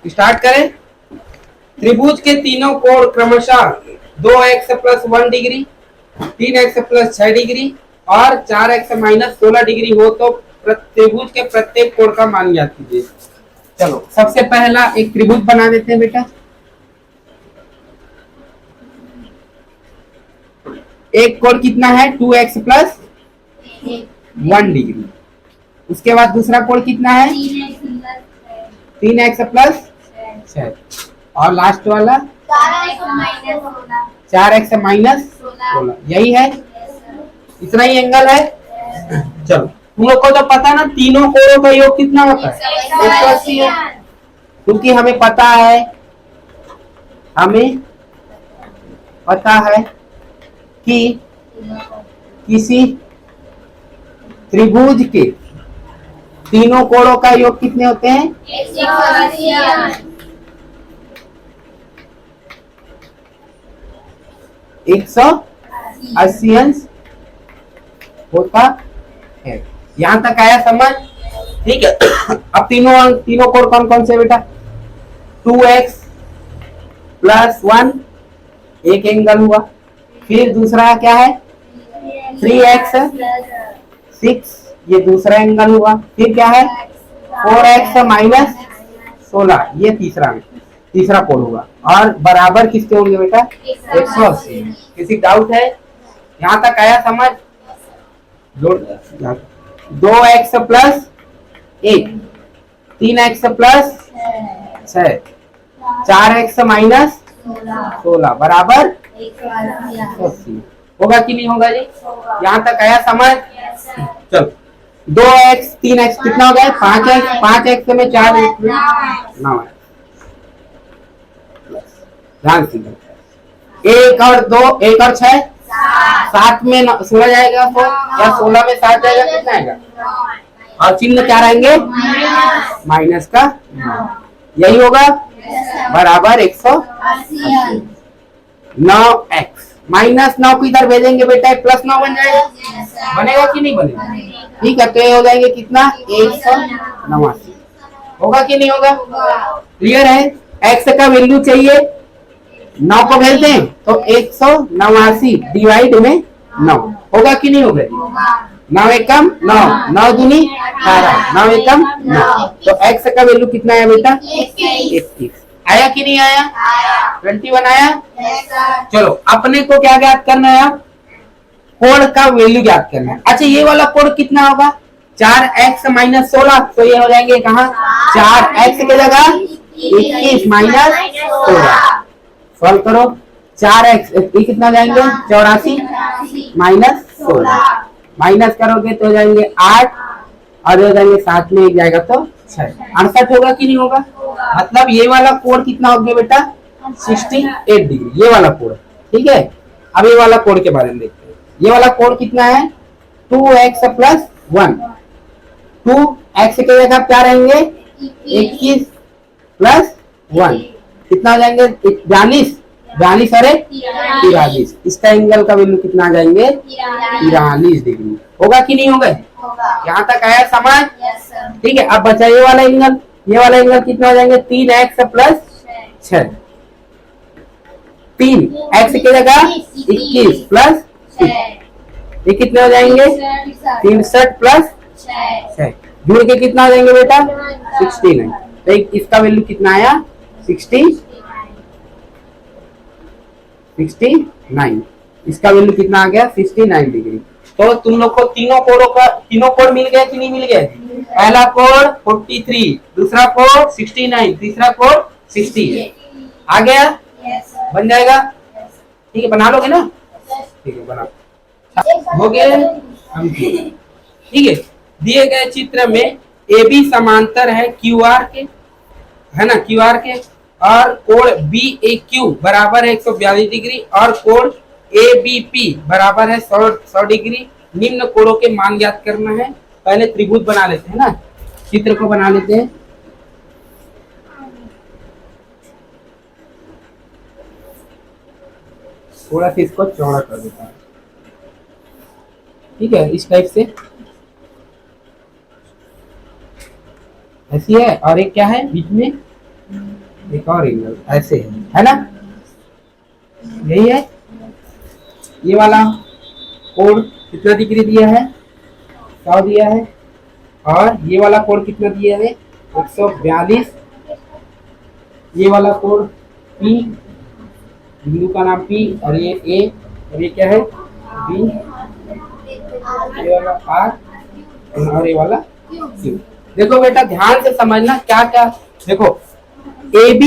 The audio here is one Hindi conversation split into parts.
स्टार्ट करें। त्रिभुज के तीनों कोण क्रमशः 2x plus 1 degree, 3x plus 6 degree और 4x माइनस 16 डिग्री हो तो त्रिभुज के प्रत्येक कोण का मान ज्ञात कीजिए। चलो सबसे पहला एक त्रिभुज बना देते हैं बेटा। एक कोण कितना है 2x प्लस 1 डिग्री। उसके बाद दूसरा कोण कितना है 3x प्लस 6 और लास्ट वाला 4x माइनस 16। यही है, इतना ही एंगल है। चलो तुम लोग को तो पता ना तीनों कोणों का योग कितना होता है 180 है, क्योंकि हमें पता है कि किसी त्रिभुज के तीनों कोणों का योग कितने होते हैं 180 अंश होता है। यहां तक आया समझ? ठीक है। अब तीनों कोण कौन कौन से बेटा 2x प्लस 1 एक एंगल हुआ, फिर दूसरा क्या है 3x 6 ये दूसरा एंगल हुआ, फिर क्या है 4x माइनस 16 ये तीसरा कोण हुआ और बराबर किसके होंगे बेटा 180। किसी डाउट है? यहां तक आया समझ? 2x plus 1, 3x plus 6, 4x minus 16 बराबर 180। होगा कि नहीं होगा जी? यहाँ तक आया समझ? चलो 2x 3x कितना हो गया 5x में 4 9 ध्यान से एक और 2 1 और 6 7 में 16 जाएगा तो या 16 में 7 जाएगा कितना आएगा और चिन्ह क्या रहेंगे माइनस का। यही होगा बराबर 180। 9x माइनस 9 को इधर भेजेंगे बेटा प्लस 9 बन जाएगा, बनेगा कि नहीं बनेगा? ठीक है, तो ये हो जाएंगे कितना 189। होगा कि नहीं होगा? क्लियर है? x का वैल्यू चाहिए 9 को भेज दें तो 189 डिवाइड में 9 होगा कि नहीं होगा? 9 एकम 9, 9 दूनी 18, 9 एकम 9। तो x का वैल्यू कितना है बेटा 21। आया कि नहीं आया? 21 आया। चलो अपने को क्या ज्ञात करना है अब कोण का वैल्यू ज्ञात करना है। अच्छा ये वाला कोण कितना होगा 4x माइनस 16, तो ये हो जाएंगे कहाँ 4x की जगह 21 माइनस 16। सॉल्व करो 4x ये कितना जाएंगे 84 माइनस 16 माइनस करोगे तो हो जाएंगे 8 और हो जाएंगे 7 में 1 जाएगा तो 6 68 होगा कि नहीं होगा? मतलब ये वाला कोण कितना हो गया बेटा 68 डिग्री ये वाला कोण। ठीक है, अब ये वाला कोण के बारे में देखते हैं। ये वाला कोण कितना है 2x प्लस 1, 2x की जगह क्या रहेंगे 21 प्लस 1 कितना हो जाएंगे 42 अरे 43। इसका एंगल का वैल्यू कितना आ जाएंगे 43 डिग्री। होगा कि नहीं होगा? यहाँ तक आया समझ? ठीक है, अब बचा ये वाला एंगल। ये वाला एंगल कितना हो जाएंगे 3x प्लस 6, 3x की जगह 21 प्लस 6 ये कितने हो जाएंगे 63 प्लस 6 जुड़ के कितना हो जाएंगे बेटा 69। तो इसका वैल्यू कितना आया 69। इसका वैल्यू कितना आ गया 69 डिग्री। तो तुम लोग को तीनों कोण मिल गया कि नहीं मिल गया? पहला कोण 43, दूसरा कोण 69, तीसरा कोण 60 आ गया। बन जाएगा? ठीक है, बना लोगे ना? ठीक है बना हो गया। ठीक है, दिए गए चित्र में ए बी समांतर है क्यू आर के, है ना क्यू आर के, और कोण बी ए क्यू बराबर है 142 डिग्री और कोण ए बी पी बराबर है 100 डिग्री। निम्न कोणों के मान ज्ञात करना है। पहले त्रिभुज बना लेते हैं ना, चित्र को बना लेते हैं। थोड़ा सा इसको चौड़ा कर देता है। ठीक है, इस टाइप से ऐसी है और एक क्या है बीच में एक और एंगल ऐसे है ना, यही है। ये वाला कोण कितना डिग्री दिया है, 100 दिया है, और ये वाला कोण कितना दिया है, 142। ये वाला कोण P, बिंदु का नाम P, और ये A, और ये क्या है B, ये वाला R, और ये वाला Q। देखो बेटा ध्यान से समझना क्या क्या, देखो AB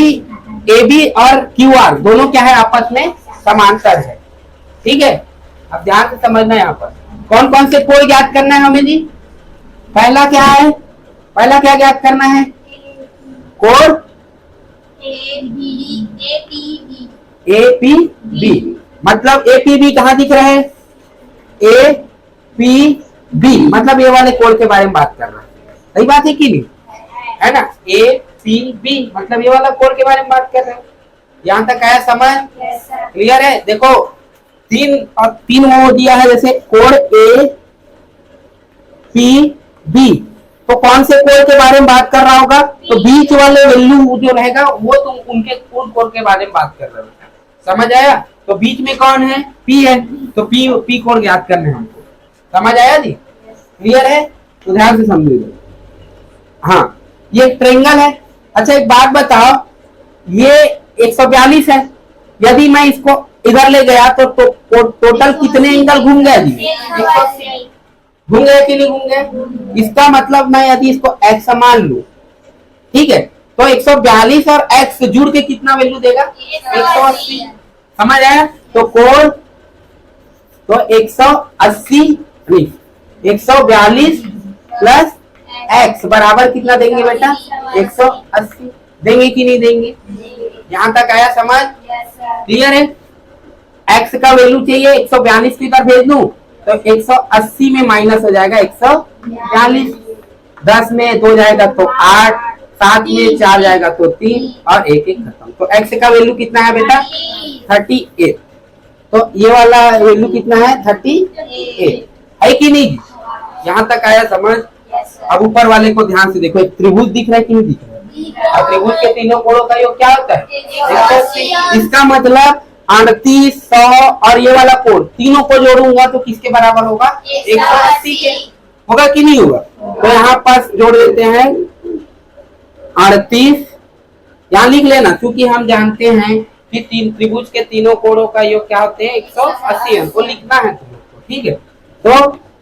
और QR दोनों क्या है, आपस में समांतर है, ठीक है। अब ध्यान से समझना, यहाँ पर कौन कौन से कोण ज्ञात करना है हमें जी। पहला क्या है, पहला क्या ज्ञात करना है, कोण APB, मतलब APB कहाँ दिख रहा है, APB मतलब ये वाले कोण के बारे में बात कर रहा है, सही बात है कि नहीं, है ना। APB मतलब ये वाला कोण के बारे में बात कर रहे हैं। यहाँ तक आया समझ, क्लियर है। देखो तीन वो दिया है, जैसे कोण APB, तो कौन से कोण के बारे में बात कर रहा होगा, तो बीच वाले वैल्यू जो रहेगा वो तुम उनके कोण के बारे में बात कर रहे हो, समझ आया। तो बीच में कौन है, P है, तो P कोण ज्ञात करने हैं हमको, समझ आया जी, क्लियर है। तो ध्यान से समझिए, हाँ ये ट्रायंगल है। अच्छा एक बात बताओ, ये 142 है, यदि मैं इसको इधर ले गया तो टोटल कितने एंगल घूम गया जी, 180 घूम गए कि नहीं घूम गए। इसका मतलब मैं यदि इसको x मान लू, ठीक है, तो 142 और x जुड़ के कितना वैल्यू देगा, 180, समझ आया। तो कोण तो 180 नहीं 142 प्लस x बराबर कितना देंगे बेटा, 180 देंगे कि नहीं देंगे। यहाँ तक आया समझ, क्लियर है। x का वैल्यू चाहिए, 142 की तरफ भेज दूं तो 180 में माइनस हो जाएगा 142, 10 में 2 जाएगा तो 8, 7 में 4 जाएगा तो 3, और 1 1 खत्म। तो x का वैल्यू कितना है बेटा, 38। तो ये वाला वैल्यू कितना है, 38 है कि नहीं। यहाँ तक आया समझ। अब ऊपर वाले को ध्यान से देखो, एक त्रिभुज दिख रहा है कि नहीं दिख रहा है, और त्रिभुज के तीनों कोणों का योग क्या होता है, 180। इसका मतलब 38, 100 और ये वाला कोण तीनों को जोड़ूंगा तो किसके बराबर होगा, 180 के, होगा कि नहीं होगा। तो यहाँ पास जोड़ देते हैं 38, यहाँ लिख लेना, क्योंकि हम जानते हैं कि त्रिभुज के तीनों कोणों का योग क्या होते हैं, 180 है, वो लिखना है तुम लोग को, ठीक है। तो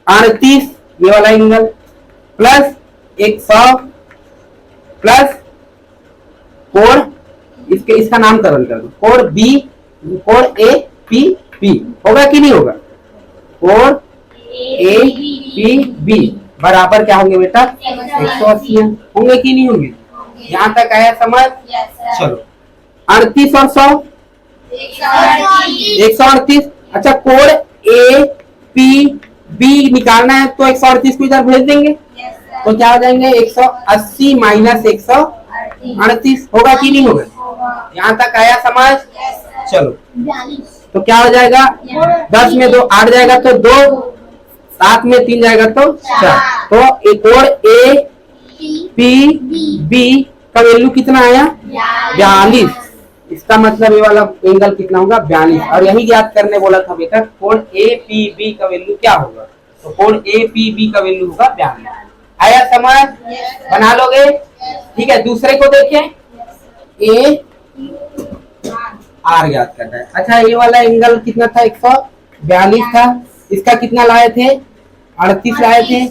38 ये वाला एंगल प्लस 100 प्लस कोण, इसका नामकरण कर दो, कोण बी, कोण APB होगा कि नहीं होगा, कोण APB बराबर क्या होंगे बेटा, 180 होंगे कि नहीं होंगे। यहाँ तक आया समझ। चलो 38 और 100 138। अच्छा कोण APB निकालना है तो 138 को इधर भेज देंगे, तो क्या हो जाएंगे 180 माइनस 138, होगा कि नहीं होगा। यहाँ तक आया समझ। चलो तो क्या हो जाएगा, 10 में 2 8 जाएगा तो 2, 7 में 3 जाएगा तो 4। तो एक और APB का वैल्यू कितना आया, 42। इसका मतलब ये वाला एंगल कितना होगा, 42। और यही ज्ञात करने बोला था बेटा, कोण APB का वैल्यू क्या होगा, तो कोण APB का वैल्यू होगा 42। आया समझ, बना लोगे, ठीक है। दूसरे को देखें, AR ज्ञात करना है। अच्छा ये वाला एंगल कितना था, 142 था, इसका कितना लाए थे, 38 लाए थे,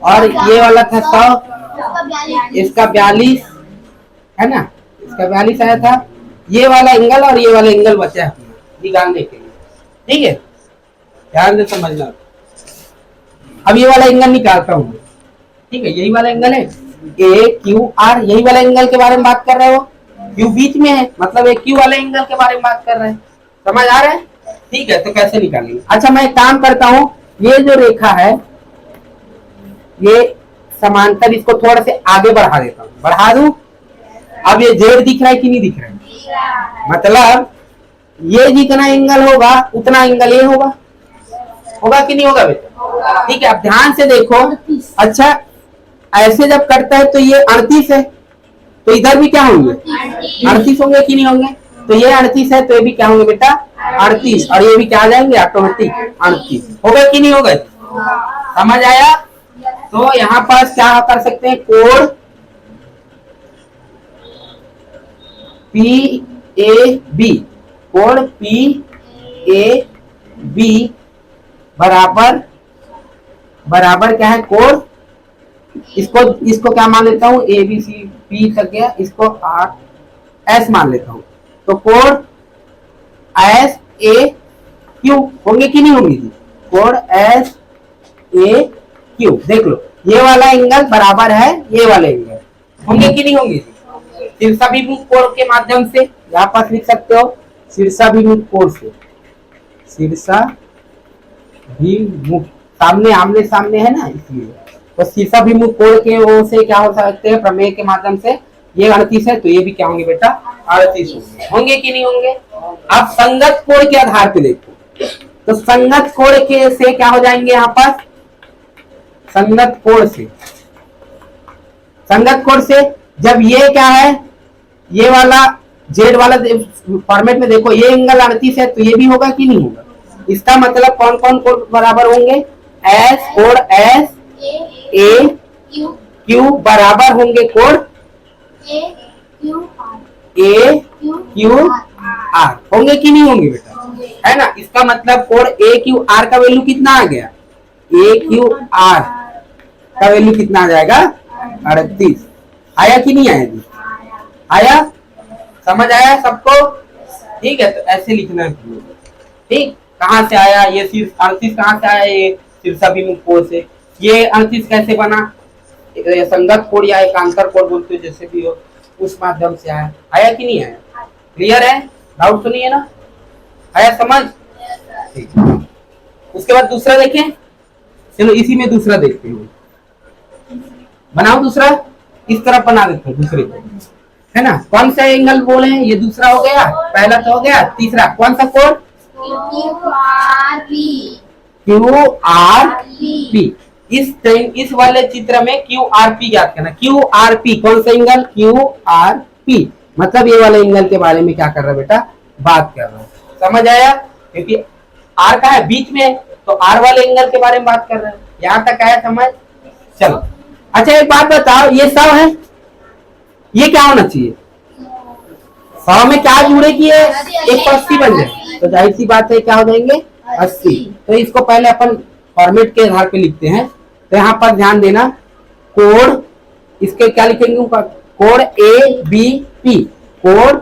और ये वाला था 100, इसका 42 है ना, इसका 42 आया था। ये वाला एंगल और ये वाला एंगल बचा है निकालने के लिए, ठीक है, ध्यान से समझना। अब ये वाला एंगल निकालता हूँ, ठीक है, यही वाला एंगल है AQR, यही वाला एंगल के बारे में बात कर रहे हो, Q बीच में है, मतलब एक Q वाले एंगल के बारे में बात कर रहे हैं, समझ आ रहा है, ठीक है। तो कैसे निकालेंगे, अच्छा मैं एक काम करता हूँ, ये जो रेखा है ये समांतर, इसको थोड़ा से आगे बढ़ा देता हूँ, बढ़ा दूं। अब ये जेड दिख रहा है कि नहीं दिख रहा है, मतलब ये जितना एंगल होगा उतना एंगल ये होगा, होगा कि नहीं होगा बेटा, ठीक है। अब ध्यान से देखो, अच्छा ऐसे जब करता है तो ये 38 है, तो इधर भी क्या होंगे 38 होंगे कि नहीं होंगे। तो ये 38 है तो ये भी क्या होंगे बेटा 38 और ये भी क्या आ जाएंगे ऑटोमेटिक 38 हो गए कि नहीं हो गए। समझ आया। तो यहाँ पास क्या कर सकते हैं कोड PAB कोड PAB बराबर बराबर क्या है कोड इसको क्या मान लेता हूँ ABCP तक गया इसको S मान लेता हूँ। तो कोड SAQ होंगे कि नहीं होंगे जी कोड SAQ देख लो ये वाला एंगल बराबर है ये वाला एंगल होंगे कि नहीं होंगे। शीर्षाभिमुख कोण के माध्यम से यहाँ पास लिख सकते हो शीर्षाभिमुख कोण से शीर्षाभिमुख सामने आमने सामने है ना इसलिए तो शीर्षाभिमुख कोण के वो से क्या हो सकते हैं प्रमेय के माध्यम से ये 38 है तो ये भी क्या होंगे बेटा 38 होंगे कि नहीं होंगे। अब संगत कोण के आधार पे देखो तो संगत कोण के से क्या हो जाएंगे यहाँ पास संगत कोण से जब ये क्या है ये वाला जेड वाला फॉर्मेट में देखो ये एंगल 38 है तो ये भी होगा कि नहीं होगा। इसका मतलब कौन कौन कोण बराबर होंगे एस कोण एस ए क्यू बराबर होंगे कोण ए क्यू आर होंगे कि नहीं होंगे बेटा है ना। इसका मतलब कोण ए क्यू आर का वैल्यू कितना आ गया ए क्यू आर का वैल्यू कितना आ जाएगा 38 आया कि नहीं आया जी आया समझ आया सबको ठीक है। तो ऐसे लिखना है ठीक कहाँ से आया ये 38 कहाँ से आया ये शीर्षाभिमुख कोण से ये 38 कैसे बना संगत कोण या एकांतर कोण बोलते हो जैसे भी हो उस माध्यम से आया कि नहीं आया क्लियर है डाउट तो नहीं है ना आया समझ ठीक। उसके बाद दूसरा देखें चलो इसी में दूसरा देखते हैं बनाओ दूसरा इस तरफ बना देते हैं दूसरे को है ना। कौन सा एंगल बोले हैं ये दूसरा हो गया पहला तो हो गया तीसरा कौन सा कोण QRP इस वाले चित्र में QRP याद करना QRP कौन सा एंगल QRP मतलब ये वाले एंगल के बारे में क्या कर रहा है बेटा बात कर रहा है समझ आया क्योंकि R का है बीच में तो R वाले एंगल के बारे में बात कर रहे हैं यहाँ तक आया समझ। चलो अच्छा एक बात बताओ ये 100 है ये क्या होना चाहिए 100 में क्या जुड़े कि 180 बन जाए तो जाहिर सी बात है क्या हो जाएंगे 80। तो इसको पहले अपन फॉर्मेट के आधार पे लिखते हैं तो यहाँ पर ध्यान देना कोण इसके क्या लिखेंगे कोण ABP कोण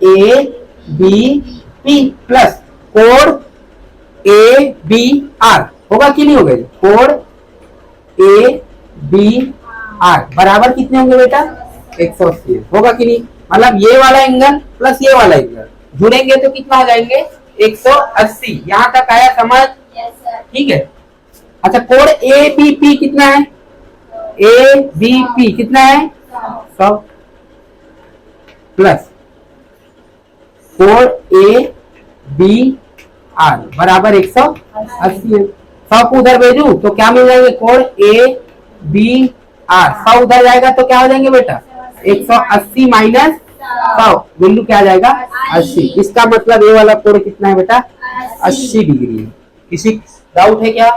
ABP प्लस कोण ABR होगा कि नहीं होगा कोण ABR बराबर कितने होंगे बेटा 180 होगा कि नहीं मतलब ये वाला एंगल प्लस ये वाला एंगल जुड़ेंगे तो कितना आ जाएंगे 180 यहाँ तक आया समझ ठीक है। अच्छा कोण ABP कितना है ABP कितना है 100 प्लस कोण ABR बराबर 180 है 100 को उधर भेजू तो क्या मिल जाएंगे कोण ABR 100 उधर जाएगा तो क्या हो जाएंगे बेटा 180 माइनस 100 वैल्यू क्या आ जाएगा 80। इसका मतलब ये वाला कोण कितना है बेटा 80 डिग्री है। किसी डाउट है क्या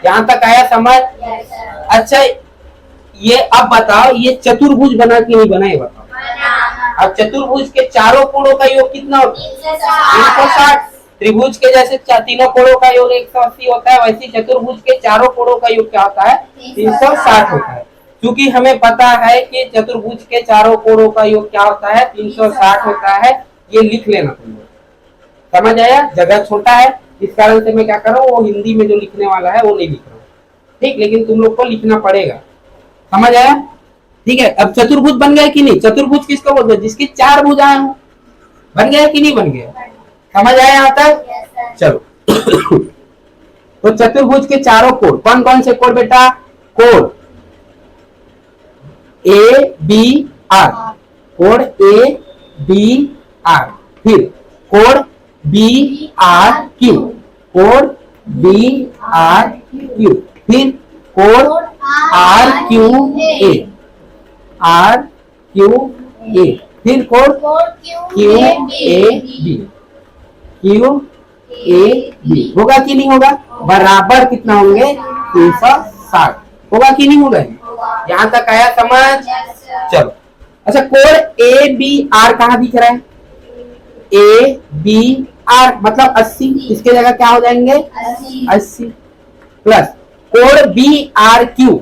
यहाँ तक आया समझ। अच्छा ये अब बताओ ये चतुर्भुज बना कि नहीं बना ये बताओ। अब चतुर्भुज के चारों कोणों का योग कितना होता है 360 त्रिभुज के जैसे तीनों कोणों का योग 180 होता है वैसे चतुर्भुज के चारों कोणों का योग क्या होता है 360 होता है। क्योंकि हमें पता है कि चतुर्भुज के चारों कोणों का योग क्या होता है 360 होता है ये लिख लेना तुम लोग समझ आया। जगह छोटा है इस कारण से मैं क्या कर रहा हूँ वो हिंदी में जो लिखने वाला है वो नहीं लिख रहा हूँ ठीक लेकिन तुम लोग को लिखना पड़ेगा समझ आया ठीक है। अब चतुर्भुज बन गया कि नहीं चतुर्भुज किसको बोलते हैं जिसकी 4 भुजाएं हो बन गया कि नहीं बन गया समझ आया यहाँ तक चलो। तो चतुर्भुज के चारों कोण कौन कौन से कोण बेटा कोण ABR कोण ABR फिर कोण BRQ कोण BRQ फिर कोण RQA क्यू ए, फिर code Q A B, Q A B होगा कि नहीं होगा? बराबर कितना होंगे? 360 होगा कि नहीं होगा? यहाँ तक आया समझ? चलो अच्छा, कोड ए बी आर कहाँ दिख रहा है? ए बी आर मतलब 80, इसके जगह क्या हो जाएंगे? 80 plus code B R Q,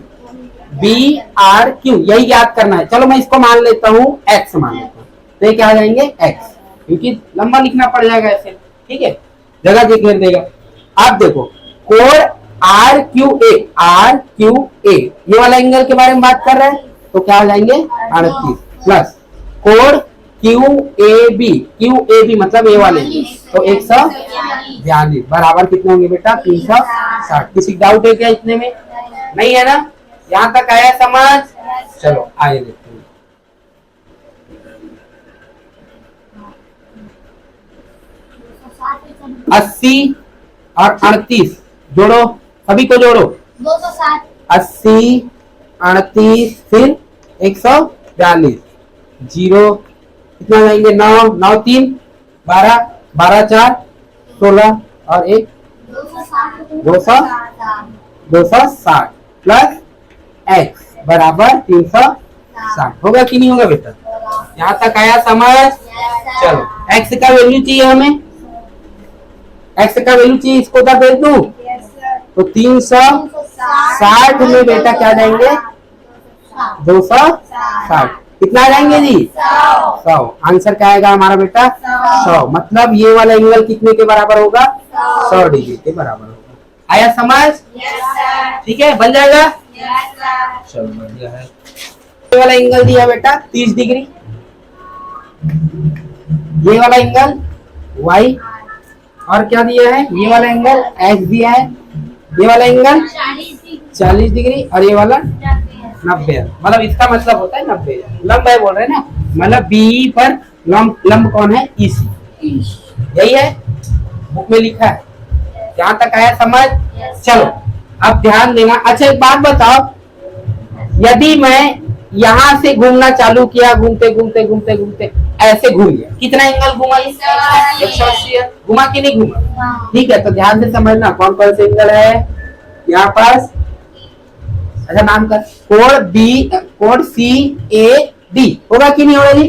B R Q यही याद करना है। चलो मैं इसको मान लेता हूँ एक्स मान लेता हूँ, तो ये क्या हो जाएंगे? एक्स, क्योंकि लंबा लिखना पड़ जाएगा ऐसे, ठीक है, जगह घेर देगा। अब देखो code R Q A, R Q A ये वाला एंगल के बारे में बात कर रहे हैं, तो क्या हो जाएंगे? 38 plus code Q A B, Q A B मतलब ए वाले, तो 142 बराबर कितने होंगे बेटा? 360। किसी डाउट है क्या इतने में? नहीं है ना? यहाँ तक आया समझ? चलो आगे देखते हैं। अस्सी और 38 जोड़ो, सभी को जोड़ो। 260, 80 38 फिर 142, जीरो कितना जाएंगे? 9 9 3 12 12 4 16 और 1 260 प्लस एक्स बराबर 360 होगा कि नहीं होगा बेटा? यहाँ तक आया समझ? चलो एक्स का वैल्यू चाहिए हमें, एक्स का वैल्यू चाहिए, इसको उधर भेज दूं तो 360 में बेटा क्या जाएंगे? 260 कितना आ जाएंगे जी? 100। आंसर क्या आएगा हमारा बेटा? 100। मतलब ये वाला एंगल कितने के बराबर होगा? 100 डिग्री के बराबर होगा। आया समझ? ठीक है, बन जाएगा? चलो बढ़िया है। ये वाला एंगल दिया बेटा 30 डिग्री, ये वाला एंगल y, और क्या दिया है? ये वाला एंगल x दिया है, ये वाला एंगल 40 डिग्री और ये वाला 90। मतलब इसका मतलब होता है 90। लंब है बोल रहे हैं ना, मतलब बी पर लंब कौन है? EC, यही है बुक में लिखा है। यहाँ तक आया समझ? चलो अब ध्यान देना। अच्छा एक बात बताओ, यदि मैं यहाँ से घूमना चालू किया, घूमते घूमते घूमते घूमते ऐसे घूम गया, कितना एंगल घूमा? 180। घुमा कि नहीं घुमा? ठीक है, तो ध्यान से समझना कौन कौन से एंगल है यहाँ पास। अच्छा नाम कर, code B, code C A D होगा कि नहीं होगा जी?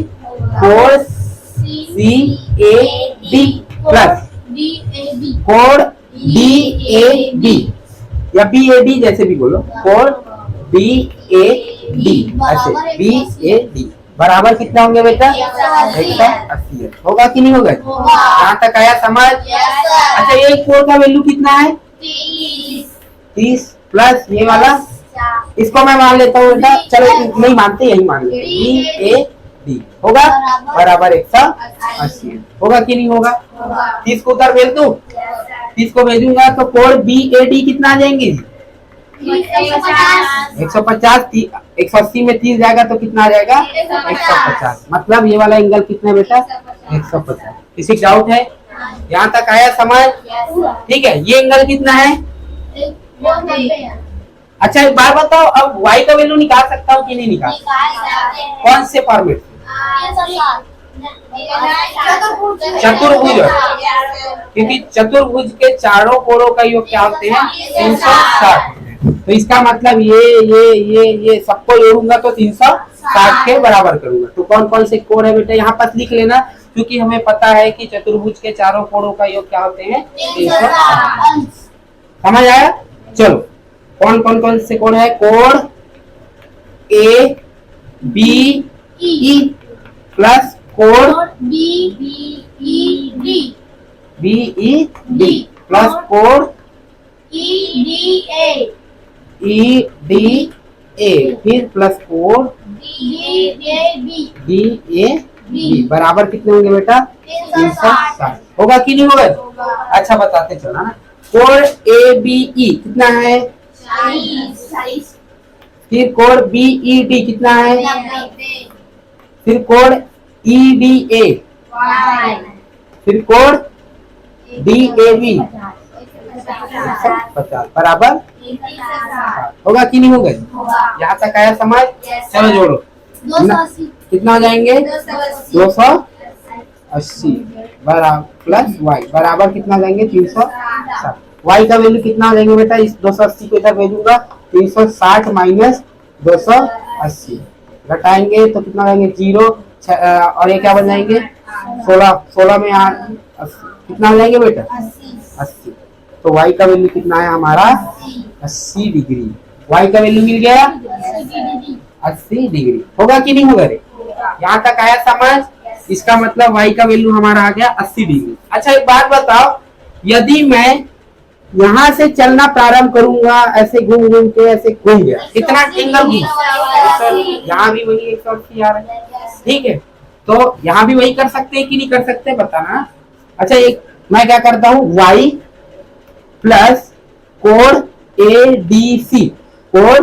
Code C A D plus code D A D या बी ए डी, जैसे भी बोलो, कोड बी ए डी, ऐसे बी ए डी बराबर कितना होंगे बेटा? 180 होगा कि नहीं होगा? यहाँ तक आया समझ? अच्छा ये कोड का वैल्यू कितना है? 30 प्लस ये वाला, इसको मैं मान लेता हूँ बेटा, चलो नहीं मानते, यही मान लेते, बी ए डी होगा बराबर 180 होगा कि नहीं होगा? 30 को उधर भेज दूं, 30 को भेजूंगा तो कोड बी ए डी कितना आ जाएंगे? 150। 180 में 30 जाएगा तो कितना आ जाएगा? 150। मतलब ये वाला एंगल कितना बेटा? 150। किसी डाउट है? यहाँ तक आया समझ? ठीक है, ये एंगल कितना है? अच्छा एक बार बताओ, अब y का वैल्यू निकाल सकता हूँ कि नहीं निकाल? कौन से फॉर्मेट से? चतुर्भुज, क्योंकि चतुर्भुज के चारों कोणों का योग क्या होते हैं? 360। तो इसका मतलब ये सबको जोड़ूंगा तो 360 के बराबर करूंगा। तो कौन कौन से कोण है बेटा? यहाँ पर लिख लेना, क्योंकि हमें पता है कि चतुर्भुज के चारों कोणों का योग क्या होते हैं? 360। समझ आया? चलो कौन से कोण है? कोण ए बी ई प्लस कोण बी ई डी प्लस कोण ई डी ए फिर प्लस कोण डी ए बी बराबर कितने होंगे बेटा? 360 होगा कि नहीं होगा? अच्छा बताते चलो ना, कोण ए बी ई कितना है? 40। फिर कोण बी ई डी कितना है? 90। फिर कोण ई डी ए, फिर कोण डी ए बी 50 बराबर होगा कि नहीं होगा? यहाँ तक आया समझ? चलो जोड़ो। कितना हो जाएंगे 280 बराबर प्लस वाई बराबर कितना जाएंगे 360। वाई का वैल्यू कितना हो जाएंगे बेटा, इस 280 को इधर भेजूंगा 360 माइनस 280 घटाएंगे तो कितना जाएंगे 0 और ये क्या बन जाएंगे 16 में 8 कितना हो जाएंगे बेटा 80। तो वाई का वैल्यू कितना है हमारा 80 डिग्री। वाई का वैल्यू मिल गया 80 डिग्री। होगा कि नहीं होगा रे, यहाँ तक आया समझ। इसका मतलब वाई का वैल्यू हमारा आ गया 80 डिग्री। अच्छा एक बात बताओ, यदि मैं यहाँ से चलना प्रारंभ करूंगा ऐसे घूम घूम के ऐसे घूम गया कितना एंगल घूम, यहाँ भी वही 180 आ रहा है, ठीक है। तो यहाँ भी वही कर सकते हैं कि नहीं कर सकते बताना। अच्छा एक मैं क्या करता हूँ y प्लस कोण ADC, कोण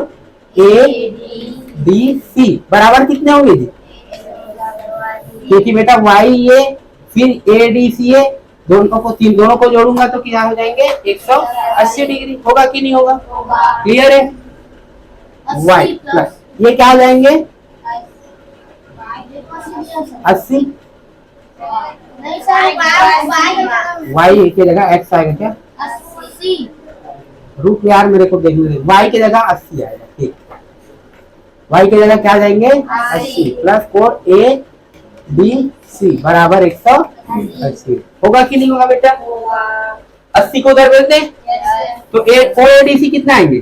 ADC बराबर कितने होंगे जी, क्योंकि बेटा y ये फिर ADC है, दोनों को जोड़ूंगा तो क्या हो जाएंगे 180 डिग्री। होगा कि नहीं होगा, क्लियर है। y प्लस ये क्या हो जाएंगे 80, y की जगह x आएगा क्या, रूट यार मेरे को देखने दे, y की जगह 80 आएगा, ठीक। y की जगह क्या जाएंगे 80 प्लस कोण ADC बराबर 180। होगा कि नहीं होगा बेटा, 80 को उधर भेज दे तो कोण ADC कितना आएंगे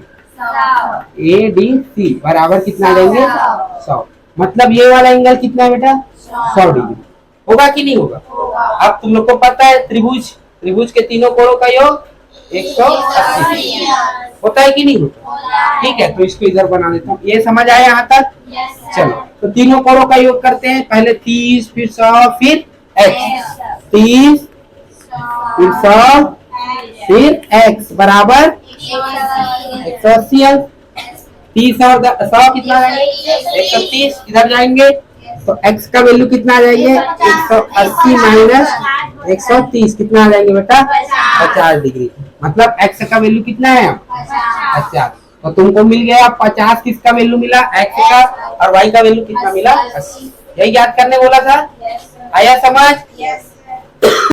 ADC बराबर कितना देंगे 100। मतलब ये वाला एंगल कितना है बेटा 100 डिग्री। होगा कि नहीं होगा। अब तुम लोग को पता है त्रिभुज के तीनों कोणों का योग 180 होता है कि नहीं होता, ठीक है। तो इसको इधर बना देता हूँ, ये समझ आया यहाँ तक। चलो तो तीनों कोणों का योग करते हैं, पहले 30 फिर 100 फिर x, 30 फिर 100 फिर x बराबर 180। 30 और 100 कितना है 130, इधर जाएंगे तो x का वैल्यू कितना आ जाएंगे 180 माइनस 130 कितना आ जाएंगे बेटा 50 डिग्री। मतलब x का वैल्यू कितना है 50। तो तुमको मिल गया 50, किसका वैल्यू मिला x का, और y का वैल्यू कितना मिला 80। यही याद करने बोला था, आया समझ।